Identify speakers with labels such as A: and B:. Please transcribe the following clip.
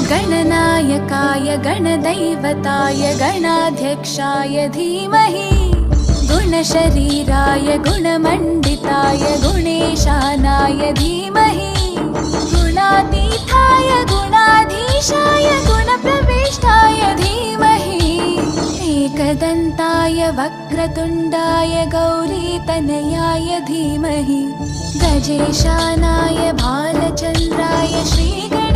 A: गणनायकाय गणदैवताय गणाध्यक्षाय धीमहि गुणशरीराय गुणमण्डिताय गुणेशानाय धीमहि गुणातीताय गुणाधीशाय गुणप्रविष्टाय धीमहि एकदन्ताय वक्रतुण्डाय गौरीतनयाय धीमहि गजेशानाय भालचन्द्राय श्रीगणेशाय